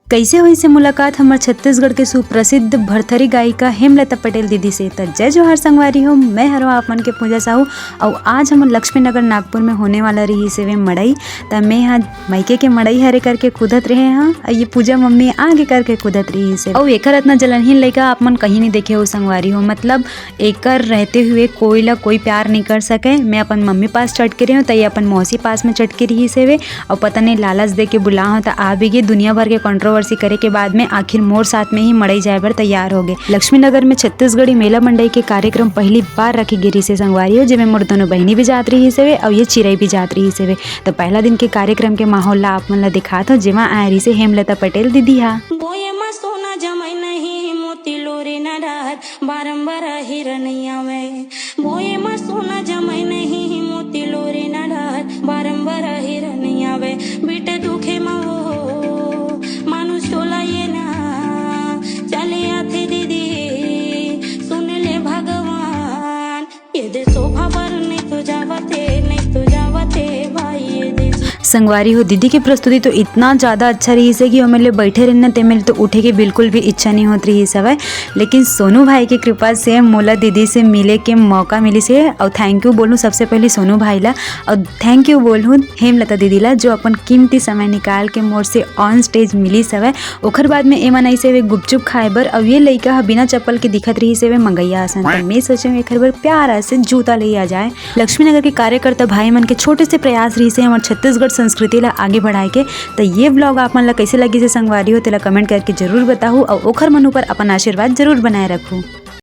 कैसे हुई से मुलाकात हमारे छत्तीसगढ़ के सुप्रसिद्ध भरथरी गायिका हेमलता पटेल दीदी से। तो जय जोहार संगवारी हो, मैं हरवा आप मन के पूजा साहू और आज हम लक्ष्मी नगर नागपुर में होने वाला रही से वे मड़ई। तो मैं यहाँ मायके के मड़ई हरे करके कूदत रहे हैं और ये पूजा मम्मी आगे करके कूदत रही से। और एकर इतना जलनहीन लड़का आप मन कहीं नहीं देखे हो संगवारी हो, मतलब एकर रहते हुए कोई ला कोई प्यार नहीं कर सके। मैं अपन मम्मी पास चटके रही हूँ तो ये अपन मौसी पास में चटके रही से वे और पता नहीं लालच दे के बुला हो तो आ भी गए। दुनिया भर के कंट्रोवर्सी करे के बाद में आखिर मोर साथ में ही मड़ई जाए बर तैयार हो गए। लक्ष्मी नगर में छत्तीसगढ़ी मेला मंडई के कार्यक्रम पहली बार रखी गिरी से संगवारी हो, जिसमें मोर दोनों बहनी भी जात रही से वे और ये चिरई भी जात रही से वे। तो पहला दिन के कार्यक्रम के माहौल ला आप मन ला दिखा था, जेमा आ रही से हेमलता पटेल दीदी हा। सोना जमाई नहीं मोती लोरे न रात बारंबार हिरनैया में बोए मा सोना जमाई नहीं मोती लोरे न रात बारंबार हिरनैया में बेटे दुखे मा हो मानुष टोला ये ना चले आते दीदी सुन ले भगवान ये दे शोभा पर नहीं तो जावते भाई ये दे। संगवारी हो दीदी की प्रस्तुति तो इतना ज़्यादा अच्छा रही से कि मेरे बैठे रहना ते मेरे तो उठे की बिल्कुल भी इच्छा नहीं होती रही सब है। लेकिन सोनू भाई की कृपा से मोला दीदी से मिले के मौका मिली से और थैंक यू बोलूँ सबसे पहले सोनू भाई ला और थैंक यू बोलूँ हेमलता दीदी ला जो अपन कीमती समय निकाल के मोर से ऑन स्टेज मिली सब है। ओखर बाद में एमन ऐसे वे गुपचुप खाए बर और ये लड़का बिना चप्पल के दिखत रही से वे मंगैया आसन। तो मैं सोचे एक बार प्यारा से जूता ले आ जाए। लक्ष्मी नगर के कार्यकर्ता भाई मन के छोटे से प्रयास रही से हमारे छत्तीसगढ़ संस्कृति ला आगे बढ़ाए के। तो ये व्लॉग आप मन ला कैसे लगी से संगवारी हो तेला कमेंट करके जरूर बताओ और ओखर मन ऊपर अपन आशीर्वाद जरूर बनाए रखो।